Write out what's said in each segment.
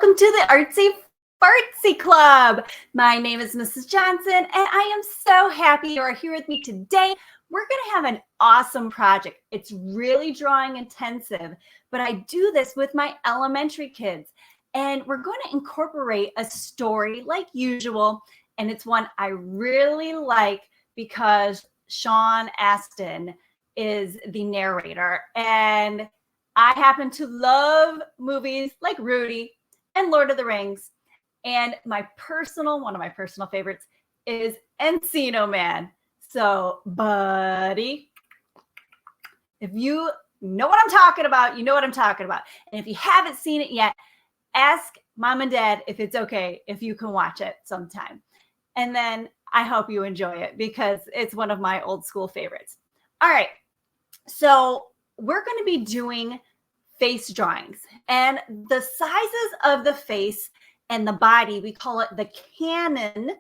welcome to the ArtsyFartzy Club. My name is Mrs. Johnson, and I am so happy you are here with me today. We're going to have an awesome project. It's really drawing intensive, but I do this with my elementary kids, and we're going to incorporate a story like usual, and it's one I really like because Sean Astin is the narrator, and I happen to love movies like Rudy and Lord of the Rings. And one of my personal favorites is Encino Man. So, buddy, if you know what I'm talking about, you know what I'm talking about. And if you haven't seen it yet, ask mom and dad if it's okay if you can watch it sometime. And then I hope you enjoy it because it's one of my old school favorites. All right. So we're going to be doing face drawings, and the sizes of the face and the body, we call it the canon,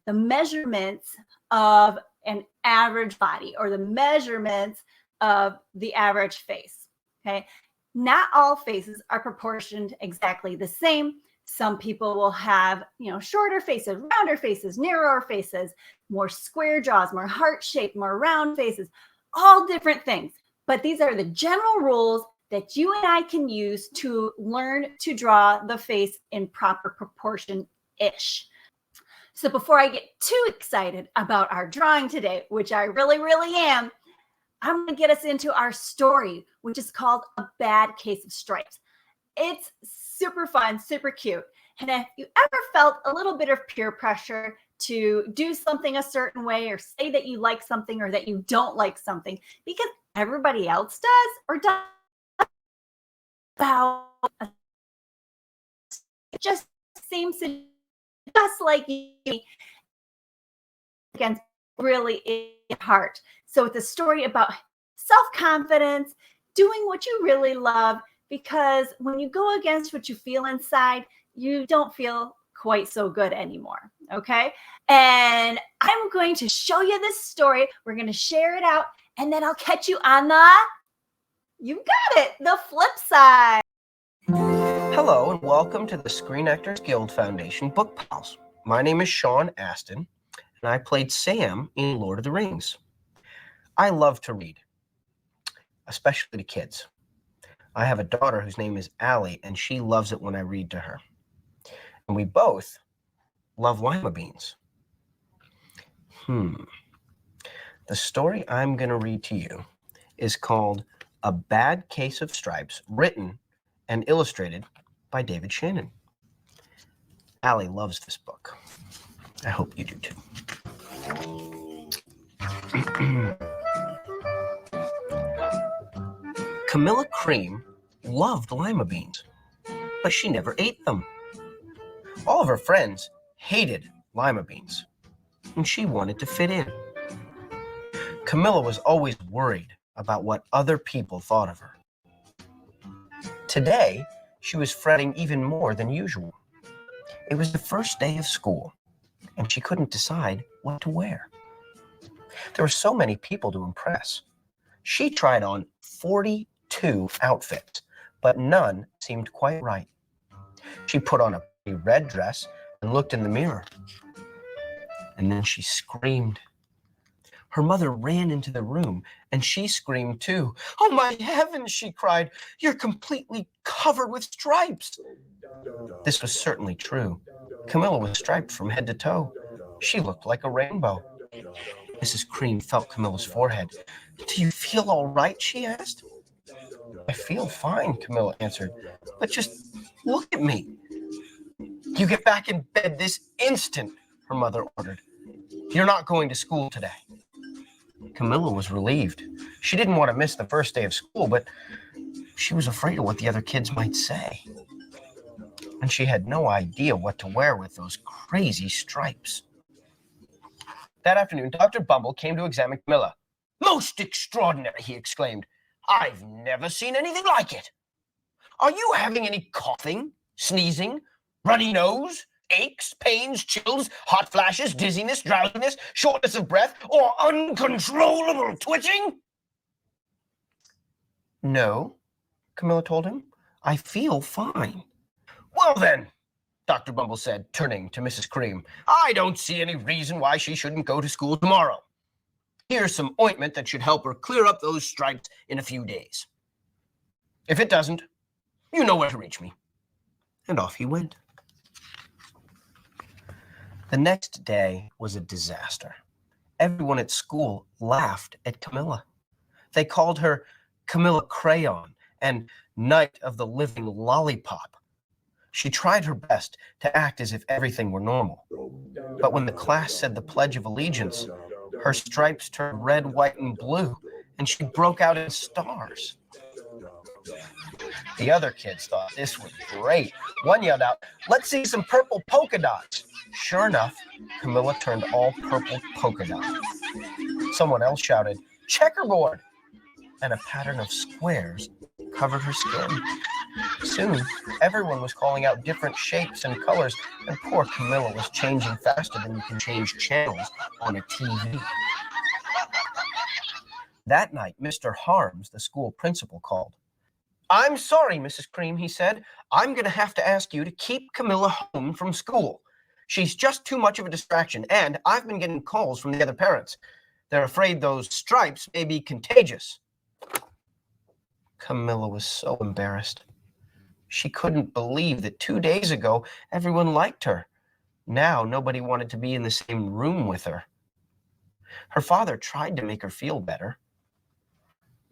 the measurements of an average body or the measurements of the average face. Okay. Not all faces are proportioned exactly the same. Some people will have, shorter faces, rounder faces, narrower faces, more square jaws, more heart-shaped, more round faces, all different things. But these are the general rules that you and I can use to learn to draw the face in proper proportion-ish. So before I get too excited about our drawing today, which I really, really am, I'm going to get us into our story, which is called A Bad Case of Stripes. It's super fun, super cute. And if you ever felt a little bit of peer pressure to do something a certain way or say that you like something or that you don't like something because everybody else does or does, about it just seems to just like you against really in heart. So it's a story about self-confidence, doing what you really love, because when you go against what you feel inside, you don't feel quite so good anymore. Okay. And I'm going to show you this story. We're going to share it out, and then I'll catch you on you got it, the flip side. Hello and welcome to the Screen Actors Guild Foundation Book Pals. My name is Sean Astin, and I played Sam in Lord of the Rings. I love to read, especially to kids. I have a daughter whose name is Allie, and she loves it when I read to her. And we both love lima beans. The story I'm going to read to you is called A Bad Case of Stripes, written and illustrated by David Shannon. Allie loves this book. I hope you do too. Camilla Cream loved lima beans, but she never ate them. All of her friends hated lima beans, and she wanted to fit in. Camilla was always worried about what other people thought of her. Today, she was fretting even more than usual. It was the first day of school, and she couldn't decide what to wear. There were so many people to impress. She tried on 42 outfits, but none seemed quite right. She put on a pretty red dress and looked in the mirror. And then she screamed. Her mother ran into the room, and she screamed too. "Oh, my heavens," she cried. "You're completely covered with stripes." This was certainly true. Camilla was striped from head to toe. She looked like a rainbow. Mrs. Cream felt Camilla's forehead. "Do you feel all right?" she asked. "I feel fine," Camilla answered. "But just look at me." "You get back in bed this instant," her mother ordered. "You're not going to school today." Camilla was relieved. She didn't want to miss the first day of school, but she was afraid of what the other kids might say. And she had no idea what to wear with those crazy stripes. That afternoon, Dr. Bumble came to examine Camilla. "Most extraordinary," he exclaimed. "I've never seen anything like it. Are you having any coughing, sneezing, runny nose, aches, pains, chills, hot flashes, dizziness, drowsiness, shortness of breath, or uncontrollable twitching?" "No," Camilla told him. "I feel fine." "Well then," Dr. Bumble said, turning to Mrs. Cream. "I don't see any reason why she shouldn't go to school tomorrow. Here's some ointment that should help her clear up those stripes in a few days. If it doesn't, you know where to reach me." And off he went. The next day was a disaster. Everyone at school laughed at Camilla. They called her Camilla Crayon and Night of the Living Lollipop. She tried her best to act as if everything were normal. But when the class said the Pledge of Allegiance, her stripes turned red, white, and blue, and she broke out in stars. The other kids thought this was great. One yelled out, "Let's see some purple polka dots." Sure enough, Camilla turned all purple polka dots. Someone else shouted, "Checkerboard!" and a pattern of squares covered her skin. Soon, everyone was calling out different shapes and colors, and poor Camilla was changing faster than you can change channels on a TV. That night, Mr. Harms, the school principal, called. "I'm sorry, Mrs. Cream," he said. "I'm going to have to ask you to keep Camilla home from school. She's just too much of a distraction, and I've been getting calls from the other parents. They're afraid those stripes may be contagious." Camilla was so embarrassed. She couldn't believe that 2 days ago, everyone liked her. Now, nobody wanted to be in the same room with her. Her father tried to make her feel better.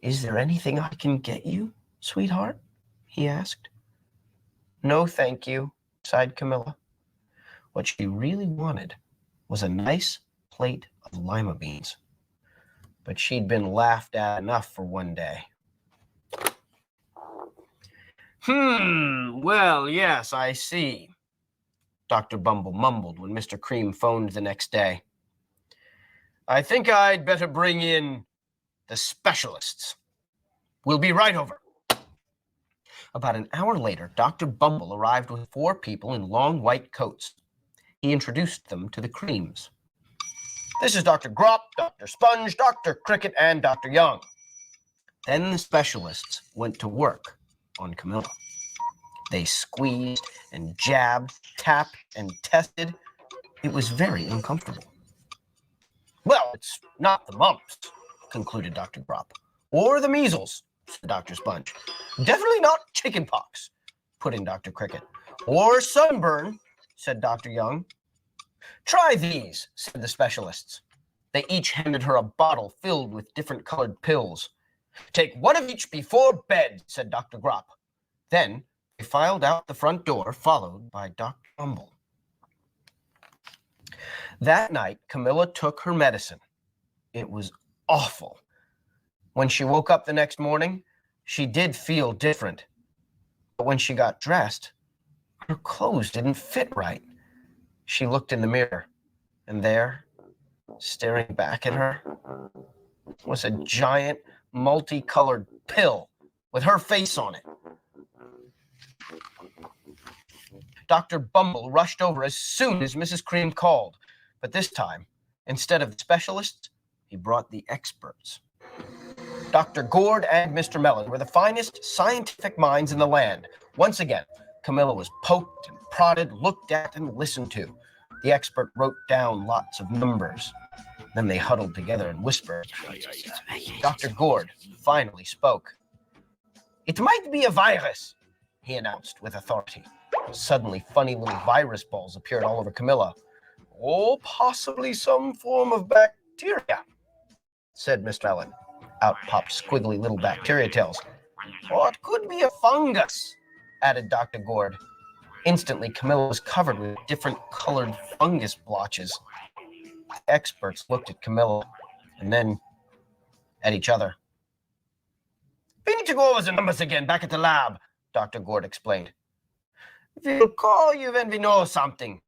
"Is there anything I can get you, sweetheart?" he asked. "No, thank you," sighed Camilla. What she really wanted was a nice plate of lima beans. But she'd been laughed at enough for one day. Well, yes, I see," Dr. Bumble mumbled when Mr. Cream phoned the next day. "I think I'd better bring in the specialists. We'll be right over." About an hour later, Dr. Bumble arrived with 4 people in long white coats. He introduced them to the Creams. "This is Dr. Grop, Dr. Sponge, Dr. Cricket, and Dr. Young." Then the specialists went to work on Camilla. They squeezed and jabbed, tapped and tested. It was very uncomfortable. "Well, it's not the mumps," concluded Dr. Grop. "Or the measles," said Dr. Sponge. "Definitely not chickenpox," put in Dr. Cricket. "Or sunburn," said Dr. Young. "Try these," said the specialists. They each handed her a bottle filled with different colored pills. "Take one of each before bed," said Dr. Grop. Then they filed out the front door, followed by Dr. Bumble. That night, Camilla took her medicine. It was awful. When she woke up the next morning, she did feel different. But when she got dressed, her clothes didn't fit right. She looked in the mirror, and there, staring back at her, was a giant, multicolored pill with her face on it. Dr. Bumble rushed over as soon as Mrs. Cream called, but this time, instead of the specialists, he brought the experts. Dr. Gourd and Mr. Mellon were the finest scientific minds in the land. Once again, Camilla was poked and prodded, looked at, and listened to. The expert wrote down lots of numbers. Then they huddled together and whispered. Dr. Gourd finally spoke. "It might be a virus," he announced with authority. Suddenly, funny little virus balls appeared all over Camilla. "Or possibly some form of bacteria," said Mr. Mellon. Out popped squiggly little bacteria tails. "Or it could be a fungus," added Dr. Gourd. Instantly, Camilla was covered with different colored fungus blotches. The experts looked at Camilla and then at each other. "We need to go over the numbers again back at the lab," Dr. Gourd explained. "We'll call you when we know something."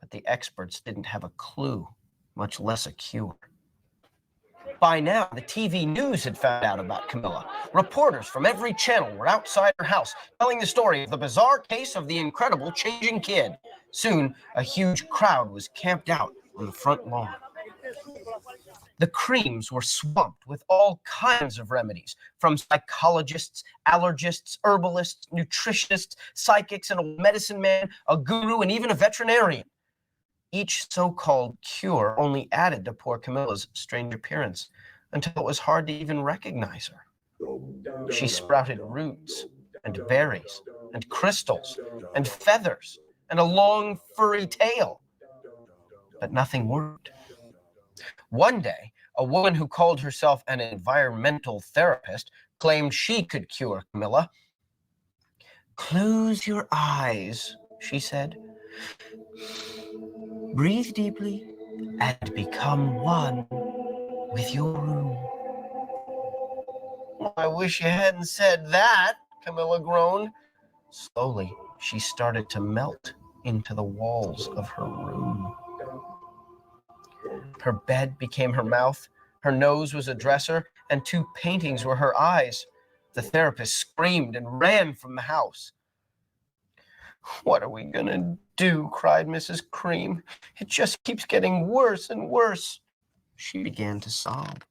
But the experts didn't have a clue, much less a cure. By now, the TV news had found out about Camilla. Reporters from every channel were outside her house, telling the story of the bizarre case of the incredible changing kid. Soon, a huge crowd was camped out on the front lawn. The creams were swamped with all kinds of remedies, from psychologists, allergists, herbalists, nutritionists, psychics, and a medicine man, a guru, and even a veterinarian. Each so-called cure only added to poor Camilla's strange appearance until it was hard to even recognize her. She sprouted roots and berries and crystals and feathers and a long furry tail, but nothing worked. One day, a woman who called herself an environmental therapist claimed she could cure Camilla. "Close your eyes," she said. "Breathe deeply and become one with your room." "I wish you hadn't said that," Camilla groaned. Slowly, she started to melt into the walls of her room. Her bed became her mouth, her nose was a dresser, and 2 paintings were her eyes. The therapist screamed and ran from the house. "What are we gonna do?" cried Mrs. Cream. "It just keeps getting worse and worse." She began to sob.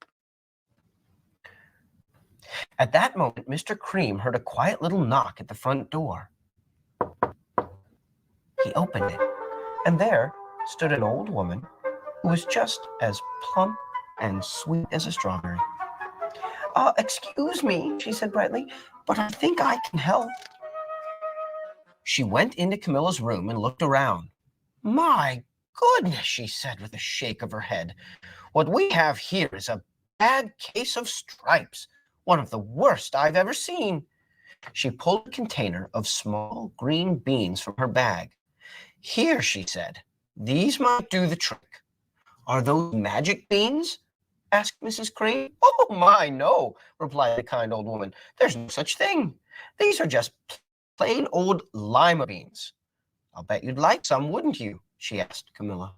At that moment, Mr. Cream heard a quiet little knock at the front door. He opened it, and there stood an old woman who was just as plump and sweet as a strawberry. "Excuse me," she said brightly, "but I think I can help." She went into Camilla's room and looked around. "My goodness," she said with a shake of her head. "What we have here is a bad case of stripes, one of the worst I've ever seen." She pulled a container of small green beans from her bag. "Here," she said, "these might do the trick." "Are those magic beans?" asked Mrs. Cream. "Oh, my, no," replied the kind old woman. "There's no such thing. These are just plain old lima beans. I'll bet you'd like some, wouldn't you?" she asked Camilla.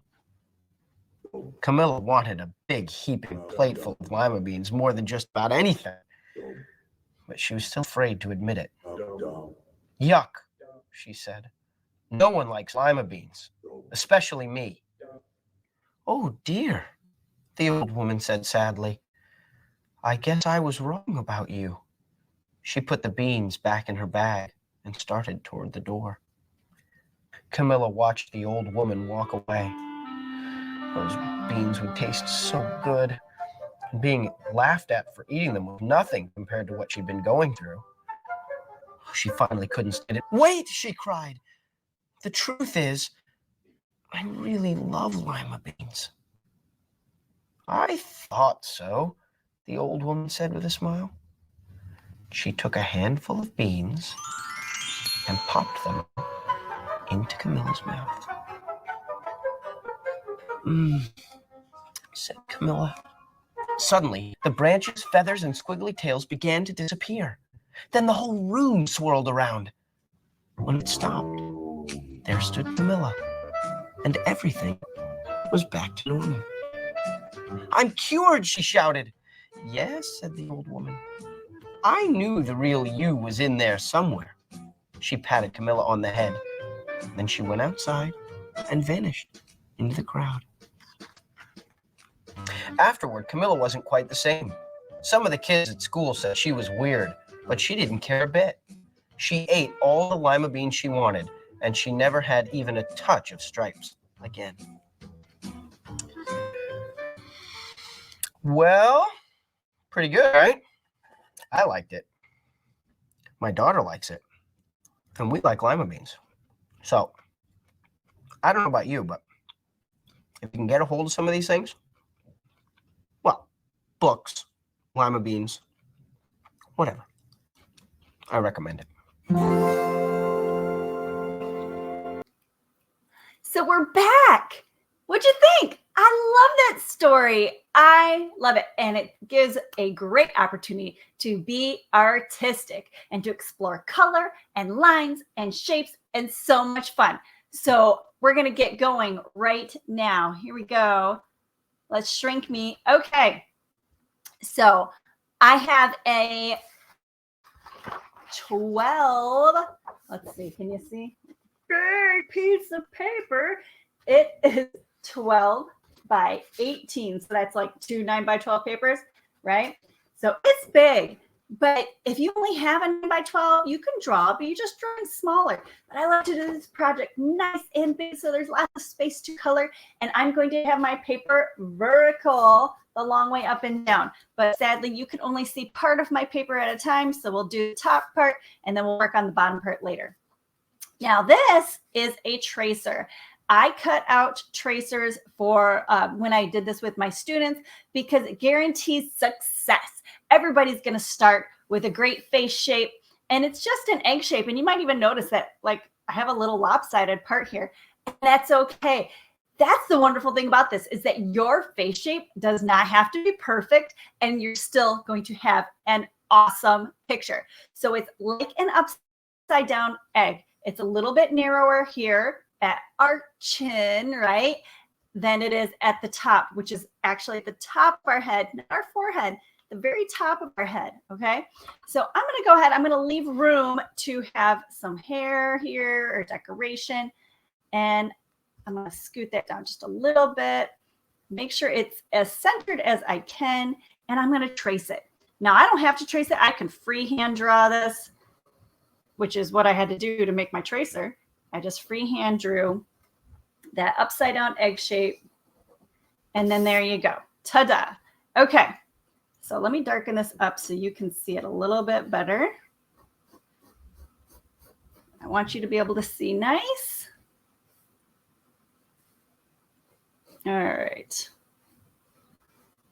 Camilla wanted a big heaping plateful of lima beans more than just about anything, but she was still afraid to admit it. "Yuck," she said. "No one likes lima beans, especially me." "Oh, dear," the old woman said sadly. "I guess I was wrong about you." She put the beans back in her bag and started toward the door. Camilla watched the old woman walk away. Those beans would taste so good. And being laughed at for eating them was nothing compared to what she'd been going through. She finally couldn't stand it. "Wait," she cried. "The truth is, I really love lima beans." "I thought so," the old woman said with a smile. She took a handful of beans and popped them into Camilla's mouth. "Mmm," said Camilla. Suddenly, the branches, feathers, and squiggly tails began to disappear. Then the whole room swirled around. When it stopped, there stood Camilla, and everything was back to normal. "I'm cured," she shouted. "Yes," said the old woman. "I knew the real you was in there somewhere." She patted Camilla on the head. Then she went outside and vanished into the crowd. Afterward, Camilla wasn't quite the same. Some of the kids at school said she was weird, but she didn't care a bit. She ate all the lima beans she wanted, and she never had even a touch of stripes again. Well, pretty good, right? I liked it. My daughter likes it, and we like lima beans. So, I don't know about you, but if you can get a hold of some of these things, well, books, lima beans, whatever, I recommend it. So we're back. What'd you think? I love that story. I love it. And it gives a great opportunity to be artistic and to explore color and lines and shapes and so much fun. So we're going to get going right now. Here we go. Let's shrink me. Okay. So I have a 12. Let's see. Can you see? Big piece of paper. It is 12 by 18. So that's like 2 9x12 papers, right? So it's big. But if you only have a 9x12, you can draw, but you just draw smaller. But I like to do this project nice and big, so there's lots of space to color. And I'm going to have my paper vertical the long way up and down. But sadly, you can only see part of my paper at a time. So we'll do the top part, and then we'll work on the bottom part later. Now, this is a tracer. I cut out tracers for when I did this with my students because it guarantees success. Everybody's going to start with a great face shape, and it's just an egg shape. And you might even notice that, like, I have a little lopsided part here, and that's okay. That's the wonderful thing about this, is that your face shape does not have to be perfect, and you're still going to have an awesome picture. So it's like an upside down egg. It's a little bit narrower here at our chin, right, than it is at the top, which is actually at the top of our head, not our forehead, the very top of our head, okay? So I'm going to go ahead. I'm going to leave room to have some hair here or decoration, and I'm going to scoot that down just a little bit, make sure it's as centered as I can, and I'm going to trace it. Now, I don't have to trace it. I can freehand draw this, which is what I had to do to make my tracer. I just freehand drew that upside down egg shape, and then there you go. Ta-da. Okay, so let me darken this up so you can see it a little bit better. I want you to be able to see nice. All right.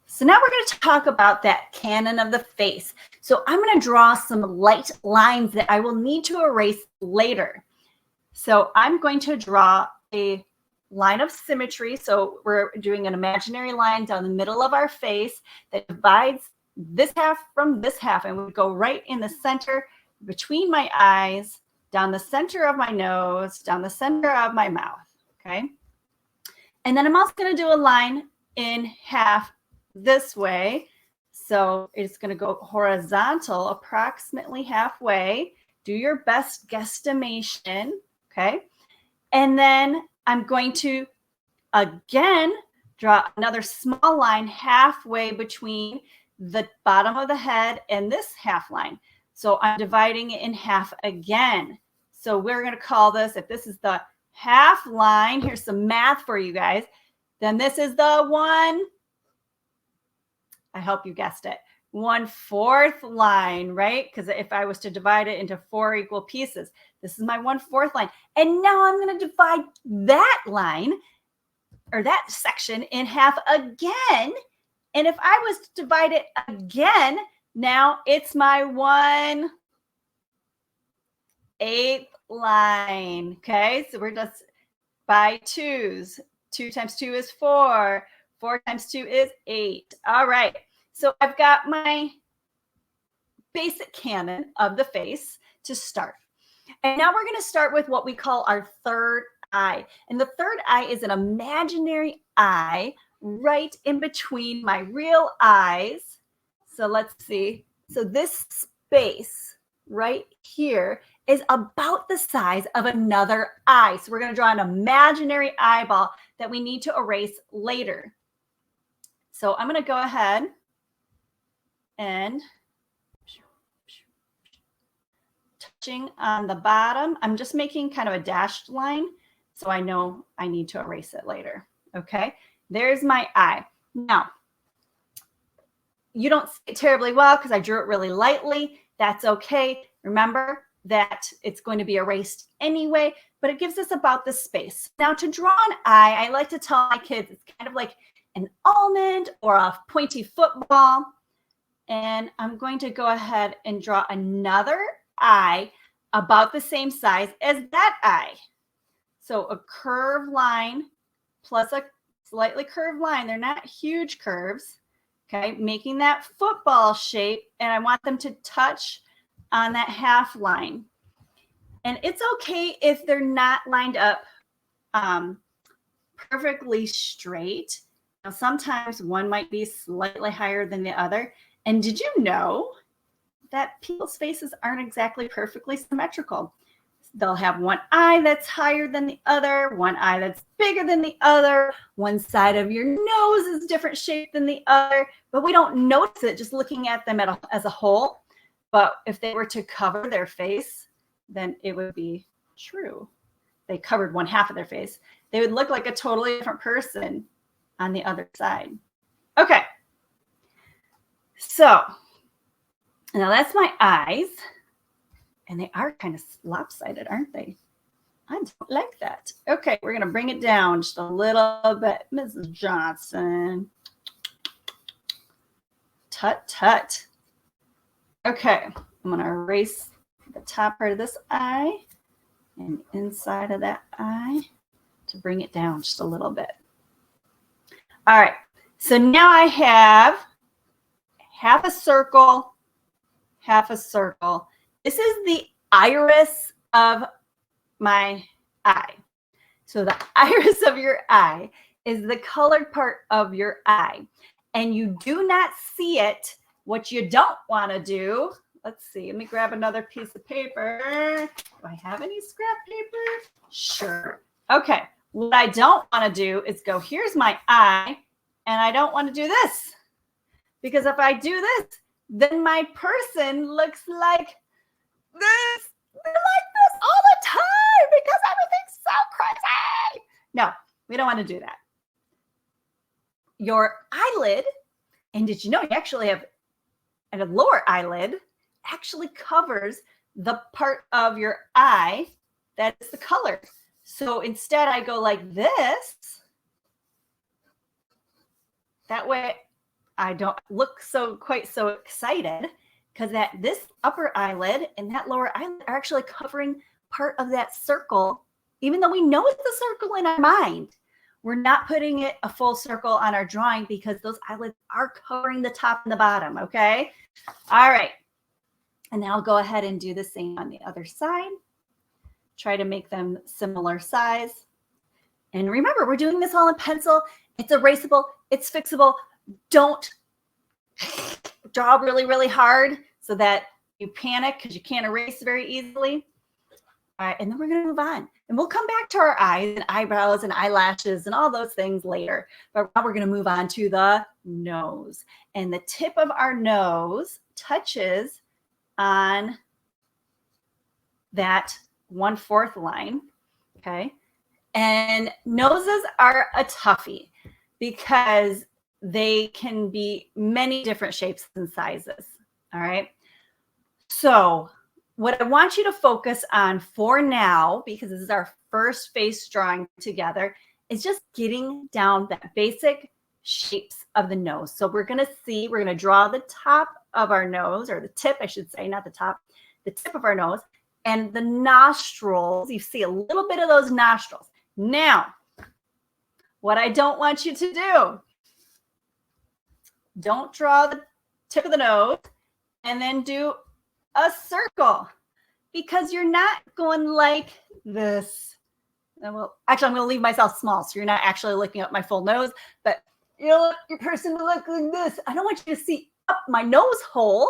So now we're going to talk about that canon of the face. So I'm going to draw some light lines that I will need to erase later. So I'm going to draw a line of symmetry. So we're doing an imaginary line down the middle of our face that divides this half from this half, and we go right in the center between my eyes, down the center of my nose, down the center of my mouth, okay? And then I'm also going to do a line in half this way. So it's going to go horizontal approximately halfway. Do your best guesstimation, okay? And then I'm going to, again, draw another small line halfway between the bottom of the head and this half line. So I'm dividing it in half again. So we're going to call this, if this is the half line, here's some math for you guys, then this is the one, I hope you guessed it, 1/4 line, right? Because if I was to divide it into 4 equal pieces, this is my 1/4 line. And now I'm going to divide that line or that section in half again. And if I was to divide it again, now it's my 1/8 line. Okay, so we're just by 2s. 2 times 2 is 4. 4 times 2 is 8. All right. So I've got my basic canon of the face to start. And now we're going to start with what we call our third eye. And the third eye is an imaginary eye right in between my real eyes. So let's see. So this space right here is about the size of another eye. So we're going to draw an imaginary eyeball that we need to erase later. So I'm going to go ahead and touching on the bottom. I'm just making kind of a dashed line so I know I need to erase it later. Okay, there's my eye. Now, you don't see it terribly well because I drew it really lightly. That's okay. Remember that it's going to be erased anyway, but it gives us about the space. Now, to draw an eye, I like to tell my kids it's kind of like an almond or a pointy football. And I'm going to go ahead and draw another eye about the same size as that eye. So a curved line plus a slightly curved line. They're not huge curves, okay? Making that football shape, and I want them to touch on that half line. And it's okay if they're not lined up perfectly straight. Now, sometimes one might be slightly higher than the other. And did you know that people's faces aren't exactly perfectly symmetrical? They'll have one eye that's higher than the other, one eye that's bigger than the other, one side of your nose is different shape than the other, but we don't notice it just looking at them as a whole. But if they were to cover their face, then it would be true. They covered one half of their face. They would look like a totally different person on the other side. Okay. So now that's my eyes. And they are kind of lopsided, aren't they? I don't like that. Okay, we're going to bring it down just a little bit. Mrs. Johnson. Tut, tut. Okay, I'm going to erase the top part of this eye and inside of that eye to bring it down just a little bit. All right, so now I have half a circle, half a circle. This is the iris of my eye. So the iris of your eye is the colored part of your eye. And you do not see it. What you don't want to do, let's see, let me grab another piece of paper. Do I have any scrap paper? Sure. Okay, what I don't want to do is go, here's my eye, and I don't want to do this. Because if I do this, then my person looks like this. They're like this all the time because everything's so crazy. No, we don't want to do that. Your eyelid, and did you know you actually have a lower eyelid, actually covers the part of your eye that is the color. So instead I go like this. That way I don't look quite so excited, because this upper eyelid and that lower eyelid are actually covering part of that circle, even though we know it's a circle in our mind. We're not putting it a full circle on our drawing because those eyelids are covering the top and the bottom, okay? All right. And then I'll go ahead and do the same on the other side. Try to make them similar size. And remember, we're doing this all in pencil. It's erasable. It's fixable. Don't draw really, really hard so that you panic because you can't erase very easily. All right, and then we're going to move on. And we'll come back to our eyes and eyebrows and eyelashes and all those things later. But now we're going to move on to the nose. And the tip of our nose touches on that 1/4 line, okay? And noses are a toughie because they can be many different shapes and sizes, all right? So what I want you to focus on for now, because this is our first face drawing together, is just getting down that basic shapes of the nose. So we're going to draw the top of our nose, or the tip, I should say, not the top, the tip of our nose, and the nostrils. You see a little bit of those nostrils. Now, what I don't want you to do, don't draw the tip of the nose and then do a circle, because you're not going like this. And well, actually, I'm going to leave myself small, so you're not actually looking at my full nose, but you know, your person to look like this. I don't want you to see up my nose hole.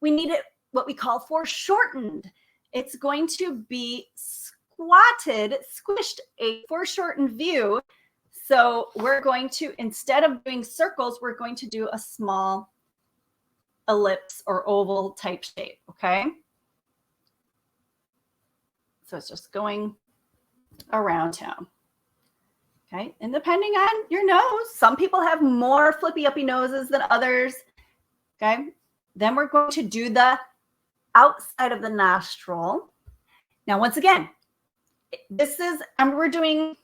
We need it what we call foreshortened. It's going to be squatted, squished, a foreshortened view. So we're going to, instead of doing circles, we're going to do a small ellipse or oval type shape, okay? So it's just going around town, okay? And depending on your nose, some people have more flippy uppy noses than others, okay? Then we're going to do the outside of the nostril. Now, once again, we're doing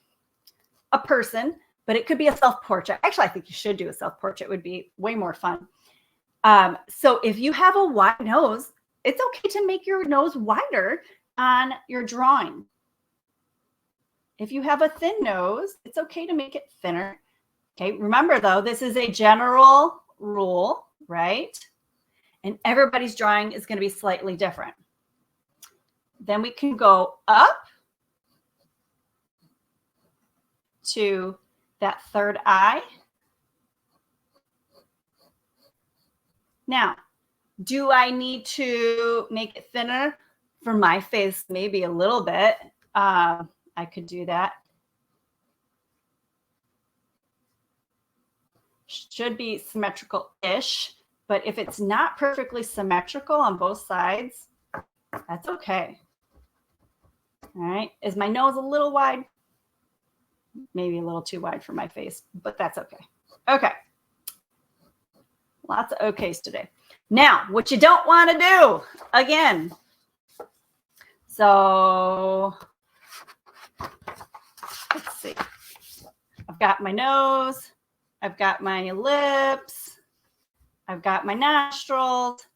a person, but it could be a self-portrait. Actually, I think you should do a self-portrait. It would be way more fun. So if you have a wide nose, it's okay to make your nose wider on your drawing. If you have a thin nose, it's okay to make it thinner. Okay, remember though, this is a general rule, right? And everybody's drawing is going to be slightly different. Then we can go up to that third eye. Now, do I need to make it thinner? For my face, maybe a little bit. I could do that. Should be symmetrical-ish, but if it's not perfectly symmetrical on both sides, that's okay. All right. Is my nose a little wide? Maybe a little too wide for my face, but that's okay. Okay. Lots of okays today. Now, what you don't want to do, again. So, let's see. I've got my nose. I've got my lips. I've got my nostrils.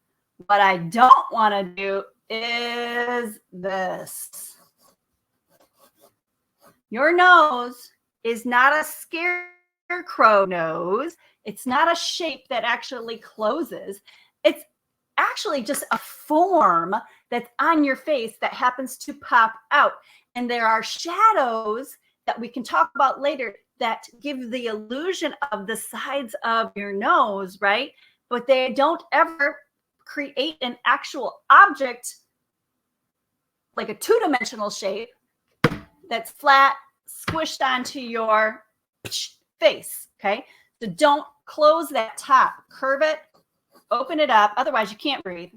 What I don't want to do is this. Your nose is not a scarecrow nose. It's not a shape that actually closes. It's actually just a form that's on your face that happens to pop out. And there are shadows that we can talk about later that give the illusion of the sides of your nose, right? But they don't ever create an actual object like a two-dimensional shape that's flat, squished onto your face, okay? So don't close that top. Curve it, open it up. Otherwise, you can't breathe.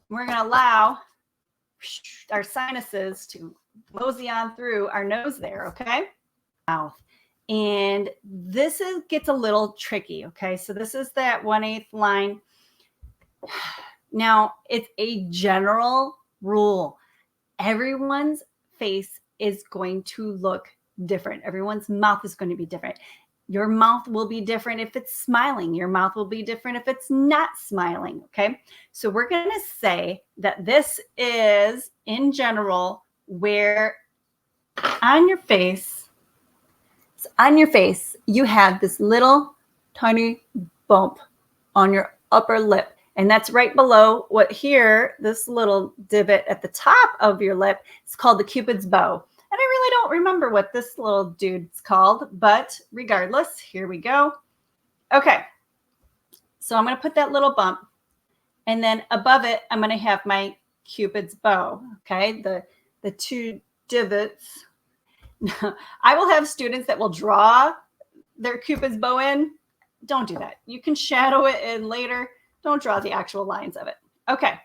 We're going to allow our sinuses to mosey on through our nose there, okay? Mouth. And this gets a little tricky, okay? So this is that 1/8 line. Now, it's a general rule. Everyone's face is going to look different. Everyone's mouth is going to be different. Your mouth will be different if it's smiling. Your mouth will be different if it's not smiling, okay? So we're going to say that this is, in general, where on your face, you have this little tiny bump on your upper lip. And that's right below what here, this little divot at the top of your lip is called the Cupid's bow. And I really don't remember what this little dude's called, but regardless, here we go. Okay, so I'm going to put that little bump, and then above it, I'm going to have my Cupid's bow, okay? The two divots. I will have students that will draw their Cupid's bow in. Don't do that. You can shadow it in later. Don't draw the actual lines of it. Okay.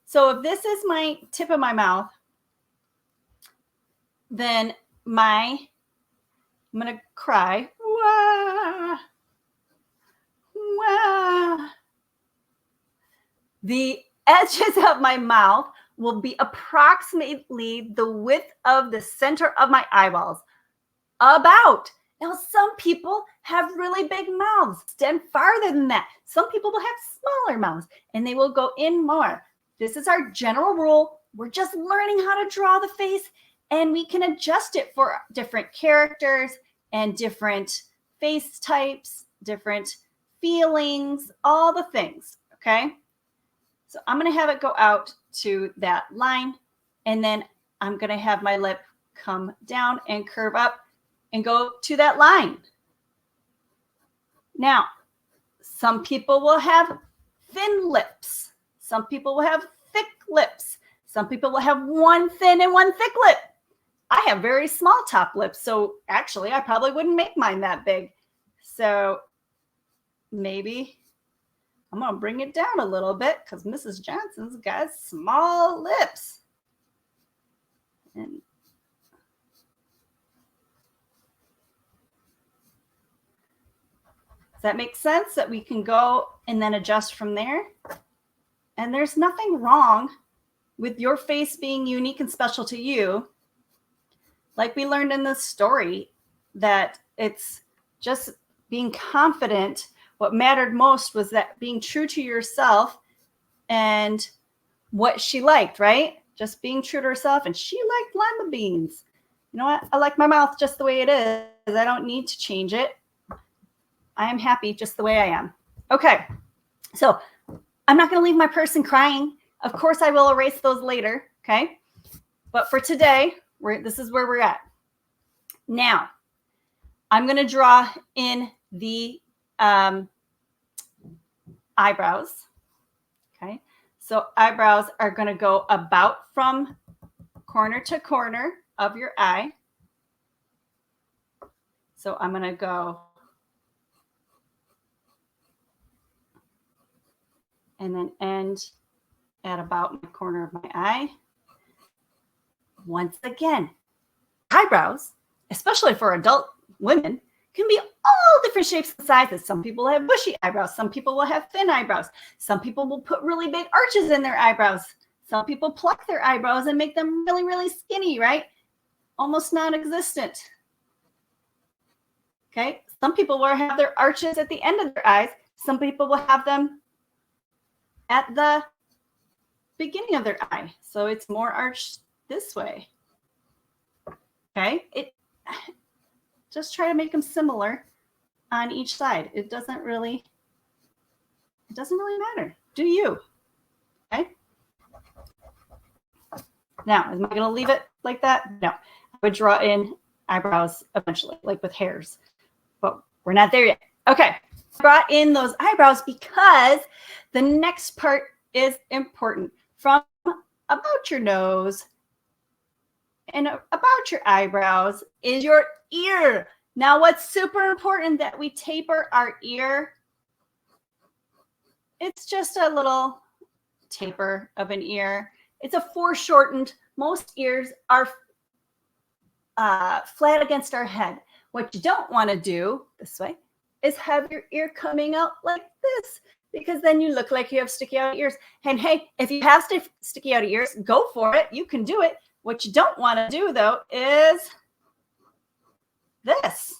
So if this is my tip of my mouth, then I'm going to cry. Wah, wah. The edges of my mouth will be approximately the width of the center of my eyeballs. About. Now, some people have really big mouths, extend farther than that. Some people will have smaller mouths, and they will go in more. This is our general rule. We're just learning how to draw the face, and we can adjust it for different characters and different face types, different feelings, all the things, okay? So I'm going to have it go out to that line, and then I'm going to have my lip come down and curve up and go to that line. Now, some people will have thin lips. Some people will have thick lips. Some people will have one thin and one thick lip. I have very small top lips, so actually I probably wouldn't make mine that big. So maybe I'm going to bring it down a little bit because Mrs. Johnson's got small lips. And does that make sense that we can go and then adjust from there? And there's nothing wrong with your face being unique and special to you. Like we learned in this story, that it's just being confident. What mattered most was that being true to yourself and what she liked, right? Just being true to herself. And she liked lima beans. You know what? I like my mouth just the way it is. I don't need to change it. I am happy just the way I am. Okay, so I'm not going to leave my person crying. Of course, I will erase those later, okay? But for today, this is where we're at. Now, I'm going to draw in the eyebrows, okay? So eyebrows are going to go about from corner to corner of your eye. So I'm going to go and then end at about my corner of my eye. Once again, eyebrows, especially for adult women, can be all different shapes and sizes. Some people have bushy eyebrows. Some people will have thin eyebrows. Some people will put really big arches in their eyebrows. Some people pluck their eyebrows and make them really, really skinny, right? Almost non-existent. Okay. Some people will have their arches at the end of their eyes. Some people will have them at the beginning of their eye. So it's more arched this way. Okay. Just try to make them similar on each side. It doesn't really matter. Do you? Okay. Now, am I going to leave it like that? No. I would draw in eyebrows eventually, like with hairs, but we're not there yet. Okay. I brought in those eyebrows because the next part is important. From about your nose and about your eyebrows is your ear. Now, what's super important that we taper our ear? It's just a little taper of an ear. It's a foreshortened. Most ears are flat against our head. What you don't want to do this way is have your ear coming out like this, because then you look like you have sticky out ears. And hey, if you have sticky out ears, go for it. You can do it. What you don't want to do, though, is this,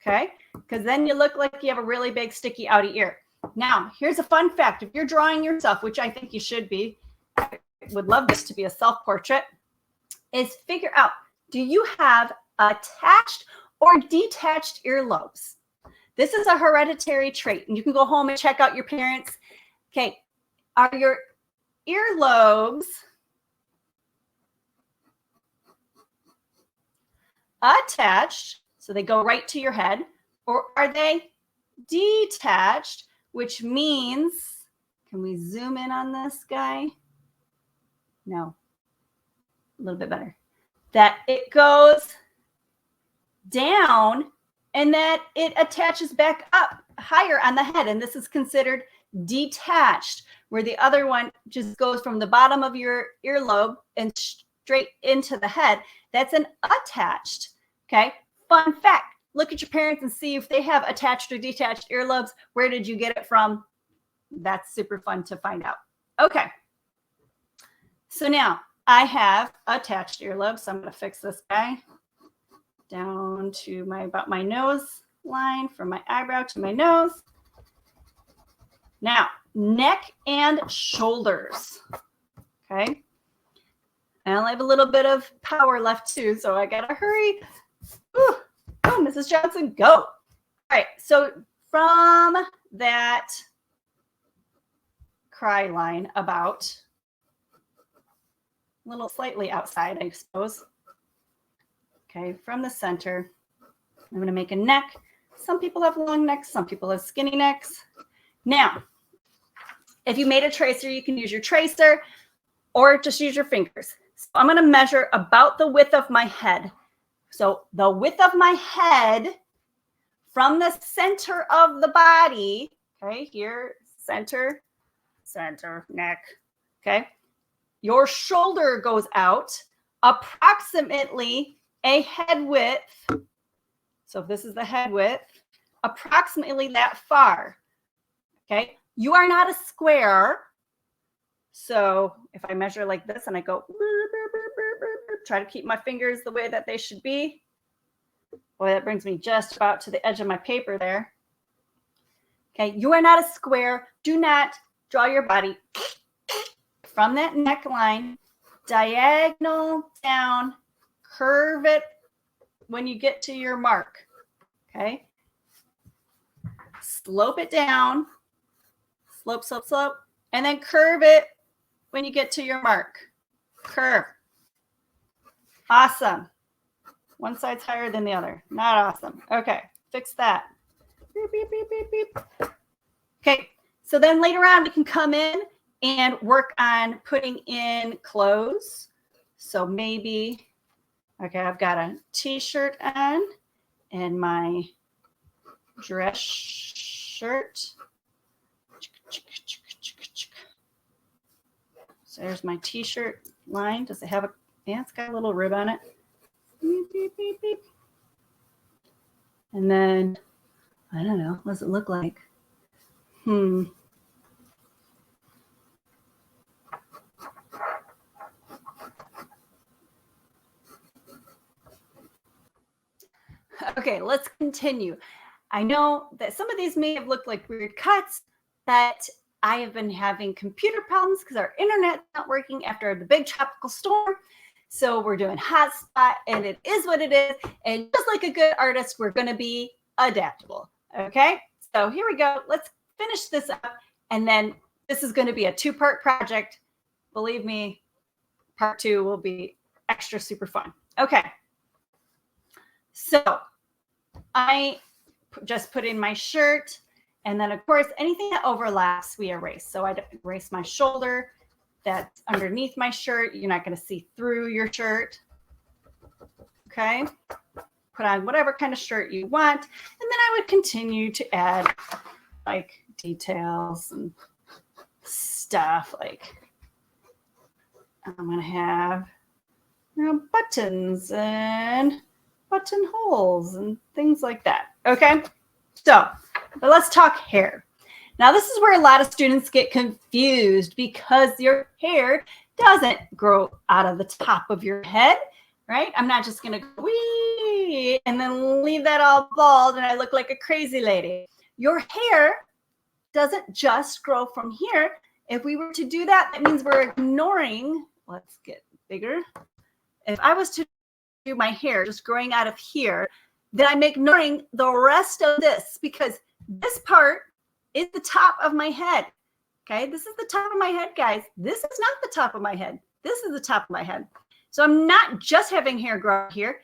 okay? Because then you look like you have a really big sticky outy ear. Now, here's a fun fact. If you're drawing yourself, which I think you should be, I would love this to be a self-portrait, is figure out, do you have attached or detached earlobes? This is a hereditary trait, and you can go home and check out your parents. Okay, are your earlobes attached, so they go right to your head, or are they detached, which means, can we zoom in on this guy? No, a little bit better. That it goes down and that it attaches back up higher on the head, and this is considered detached, where the other one just goes from the bottom of your earlobe and straight into the head. That's an attached. Okay. Fun fact. Look at your parents and see if they have attached or detached earlobes. Where did you get it from? That's super fun to find out. Okay. So now I have attached earlobes. So I'm going to fix this guy down to about my nose line, from my eyebrow to my nose. Now, neck and shoulders. Okay. I only have a little bit of power left too, so I gotta hurry. Ooh. Go, Mrs. Johnson, go. All right, so from that cry line, about a little slightly outside, I suppose. Okay, from the center, I'm going to make a neck. Some people have long necks, some people have skinny necks. Now, if you made a tracer, you can use your tracer or just use your fingers. So I'm going to measure about the width of my head. So the width of my head from the center of the body, okay, here, center, neck, okay. Your shoulder goes out approximately a head width. So if this is the head width, approximately that far, okay. You are not a square. So if I measure like this and I go, try to keep my fingers the way that they should be. Boy, that brings me just about to the edge of my paper there. Okay, you are not a square. Do not draw your body from that neckline, diagonal down, curve it when you get to your mark. Okay, slope it down, slope, slope, slope, and then curve it when you get to your mark. Curve. Awesome. One side's higher than the other. Not awesome. Okay, fix that. Beep, beep, beep, beep, beep. Okay, so then later on we can come in and work on putting in clothes. So maybe, okay, I've got a t-shirt on and my dress shirt. So there's my t-shirt line. Does it have a, yeah, it's got a little rib on it. Beep, beep, beep, beep. And then, I don't know, what does it look like? Okay, let's continue. I know that some of these may have looked like weird cuts, but I have been having computer problems because our internet's not working after the big tropical storm. So we're doing hotspot, and it is what it is. And just like a good artist, we're going to be adaptable. Okay, so here we go. Let's finish this up. And then this is going to be a 2-part project. Believe me, part 2 will be extra super fun. Okay. So I just put in my shirt, and then of course anything that overlaps we erase. So I erase my shoulder that's underneath my shirt. You're not going to see through your shirt. Okay, put on whatever kind of shirt you want, and then I would continue to add like details and stuff. Like I'm going to have, you know, buttons and buttonholes and things like that. Okay, so but let's talk hair. Now this is where a lot of students get confused because your hair doesn't grow out of the top of your head, right? I'm not just gonna go wee and then leave that all bald and I look like a crazy lady. Your hair doesn't just grow from here. If we were to do that, that means we're ignoring, let's get bigger. If I was to do my hair just growing out of here, then I'm ignoring the rest of this because this part is the top of my head. Okay, this is the top of my head, guys. This is not the top of my head. This is the top of my head. So I'm not just having hair grow here.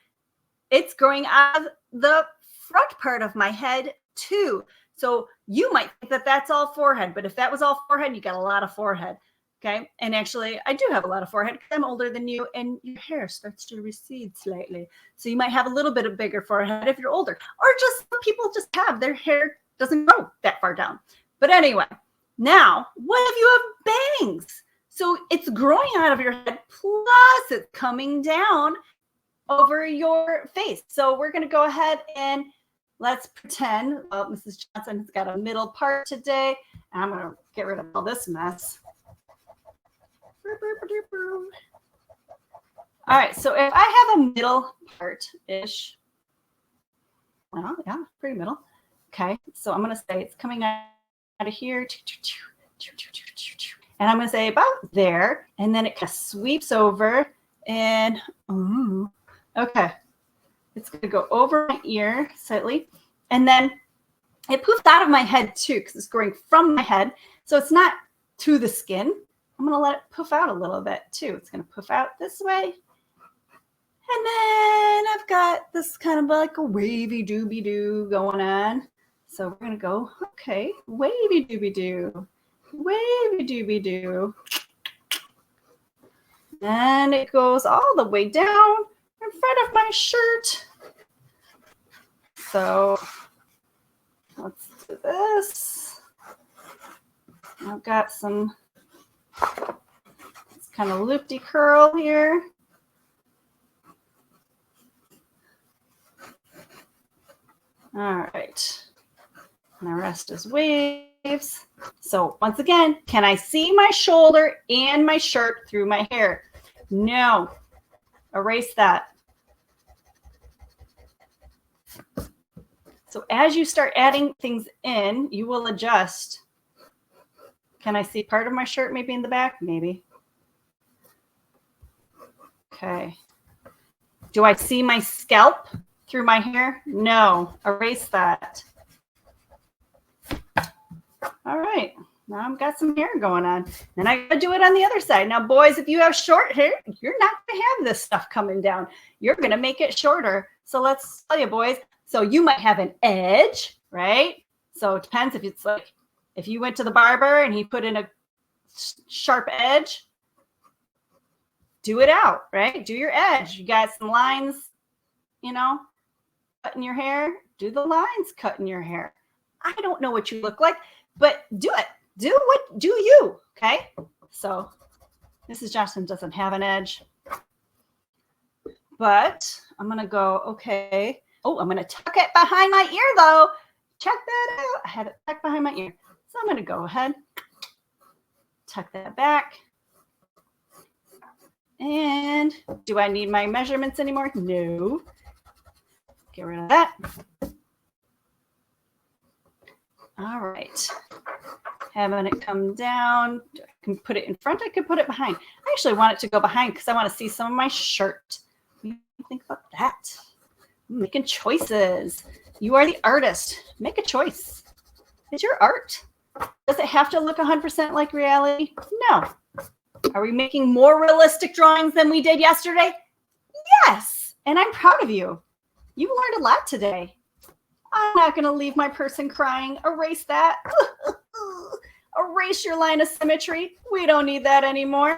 It's growing out of the front part of my head too. So you might think that that's all forehead, but if that was all forehead, you got a lot of forehead. Okay. And actually, I do have a lot of forehead because I'm older than you and your hair starts to recede slightly. So you might have a little bit of bigger forehead if you're older, or just some people just have their hair doesn't grow that far down. But anyway, now what if you have bangs? So it's growing out of your head, plus it's coming down over your face. So we're going to go ahead and let's pretend, well, Mrs. Johnson has got a middle part today. And I'm going to get rid of all this mess. All right, so if I have a middle part-ish, well, yeah, pretty middle. Okay, so I'm going to say it's coming out of here, and I'm going to say about there, and then it kind of sweeps over, and okay, it's going to go over my ear slightly, and then it poofs out of my head too because it's growing from my head, so it's not to the skin. I'm going to let it poof out a little bit too. It's going to poof out this way. And then I've got this kind of like a wavy dooby doo going on. So we're going to go, okay, wavy dooby doo, wavy dooby doo. And it goes all the way down in front of my shirt. So let's do this. I've got some it's kind of loopy curl here. All right. And the rest is waves. So once again, can I see my shoulder and my shirt through my hair? No. Erase that. So as you start adding things in, you will adjust. Can I see part of my shirt maybe in the back? Maybe. Okay. Do I see my scalp through my hair? No. Erase that. All right. Now I've got some hair going on. Then I gotta do it on the other side. Now, boys, if you have short hair, you're not gonna have this stuff coming down. You're gonna make it shorter. So let's tell you, boys. So you might have an edge, right? So it depends if it's like, if you went to the barber and he put in a sharp edge, do it out, right? Do your edge. You got some lines, you know, cutting your hair, do the lines cutting your hair. I don't know what you look like, but do it. Do you, okay? So Mrs. Johnson doesn't have an edge, but I'm going to go, okay. Oh, I'm going to tuck it behind my ear though. Check that out. I had it tucked behind my ear. So I'm going to go ahead, tuck that back. And do I need my measurements anymore? No. Get rid of that. All right. Having it come down. I can put it in front. I could put it behind. I actually want it to go behind because I want to see some of my shirt. What do you think about that? I'm making choices. You are the artist. Make a choice. It's your art. Does it have to look 100% like reality? No. Are we making more realistic drawings than we did yesterday? Yes. And I'm proud of you. You learned a lot today. I'm not going to leave my person crying. Erase that. Erase your line of symmetry. We don't need that anymore.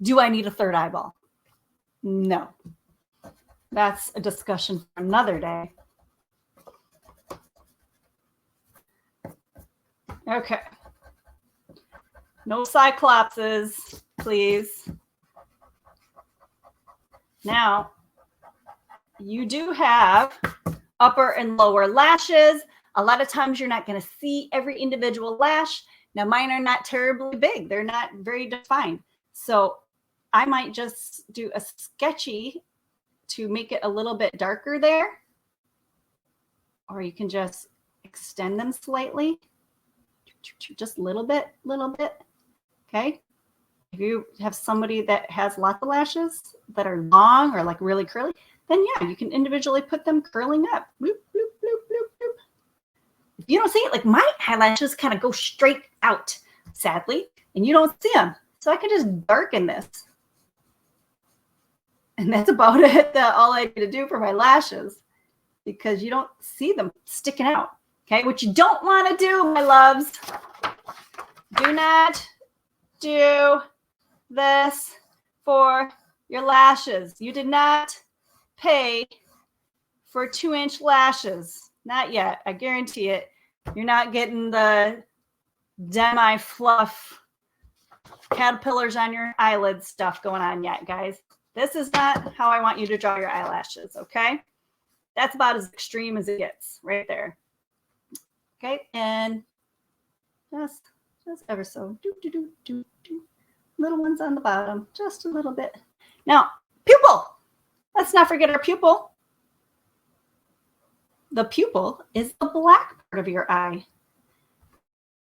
Do I need a third eyeball? No. That's a discussion for another day. Okay. No cyclopses, please. Now, you do have upper and lower lashes. A lot of times you're not going to see every individual lash. Now, mine are not terribly big. They're not very defined. So I might just do a sketchy to make it a little bit darker there. Or you can just extend them slightly. Just a little bit. Okay. If you have somebody that has lots of lashes that are long or like really curly, then yeah, you can individually put them curling up. Bloop, bloop, bloop, bloop, bloop. If you don't see it, like my eyelashes kind of go straight out, sadly, and you don't see them. So I can just darken this. And that's about it. That's all I need to do for my lashes because you don't see them sticking out. Okay, what you don't want to do, my loves, do not do this for your lashes. You did not pay for 2-inch lashes. Not yet. I guarantee it. You're not getting the demi-fluff caterpillars on your eyelid stuff going on yet, guys. This is not how I want you to draw your eyelashes, okay? That's about as extreme as it gets right there. Okay, and just ever so. Little ones on the bottom, just a little bit. Now, pupil. Let's not forget our pupil. The pupil is the black part of your eye.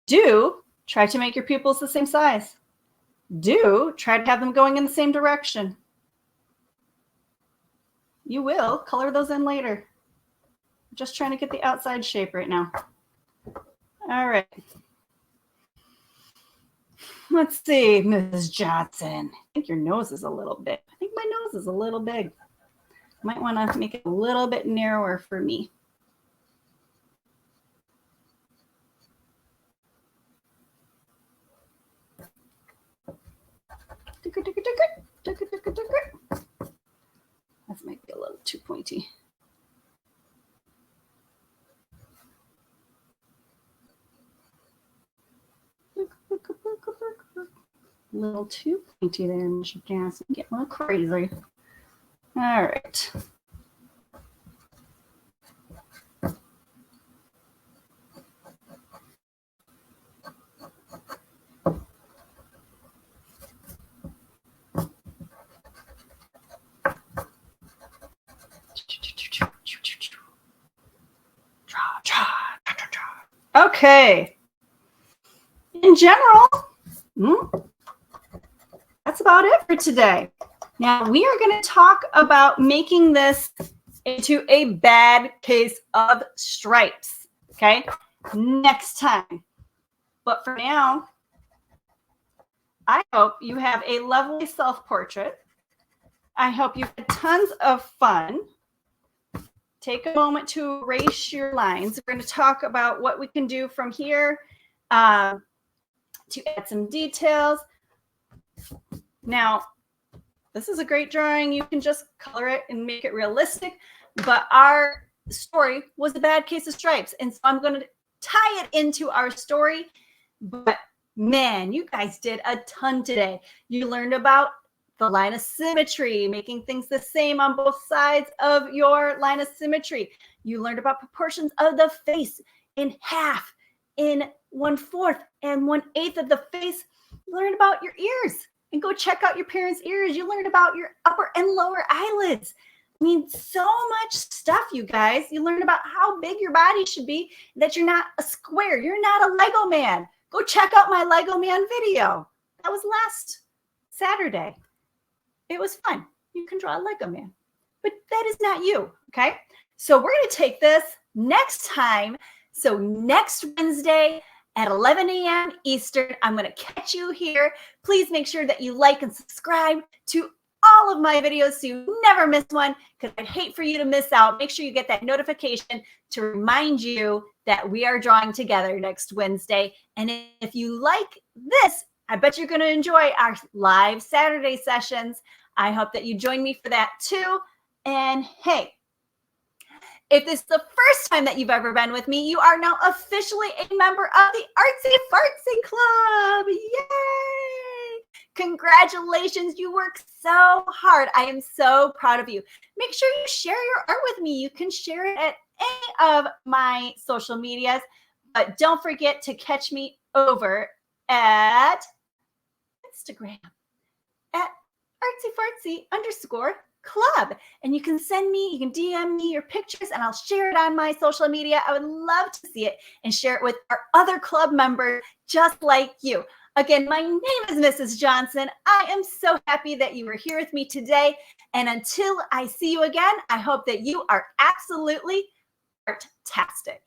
Do try to make your pupils the same size. Do try to have them going in the same direction. You will color those in later. I'm just trying to get the outside shape right now. All right. Let's see, Mrs. Johnson. I think your nose is a little big. I think my nose is a little big. Might want to make it a little bit narrower for me. That might be a little too pointy. A little too pointy there, Mr. Johnson. Get a little crazy. All right. Okay. In general, that's about it for today. Now we are going to talk about making this into a bad case of stripes. Okay. Next time. But for now, I hope you have a lovely self-portrait. I hope you had tons of fun. Take a moment to erase your lines. We're going to talk about what we can do from here to add some details. Now, this is a great drawing. You can just color it and make it realistic. But our story was a bad case of stripes. And so I'm going to tie it into our story. But man, you guys did a ton today. You learned about the line of symmetry, making things the same on both sides of your line of symmetry. You learned about proportions of the face in half, in 1/4, and 1/8 of the face. You learned about your ears. And go check out your parents' ears. You learned about your upper and lower eyelids. I mean, so much stuff, you guys. You learned about how big your body should be, that you're not a square. You're not a Lego man. Go check out my Lego man video. That was last Saturday. It was fun. You can draw a Lego man. But that is not you, okay? So we're going to take this next time. So next Wednesday, at 11 a.m. Eastern, I'm going to catch you here. Please make sure that you like and subscribe to all of my videos so you never miss one, because I'd hate for you to miss out. Make sure you get that notification to remind you that we are drawing together next Wednesday. And if you like this, I bet you're going to enjoy our live Saturday sessions. I hope that you join me for that too. And hey, if this is the first time that you've ever been with me, you are now officially a member of the ArtsyFartzy Club. Yay! Congratulations. You work so hard. I am so proud of you. Make sure you share your art with me. You can share it at any of my social medias, but don't forget to catch me over at Instagram at ArtsyFartzy_club. And you can send me, you can DM me your pictures and I'll share it on my social media. I would love to see it and share it with our other club members just like you. Again, my name is Mrs. Johnson. I am so happy that you were here with me today. And until I see you again, I hope that you are absolutely art-tastic.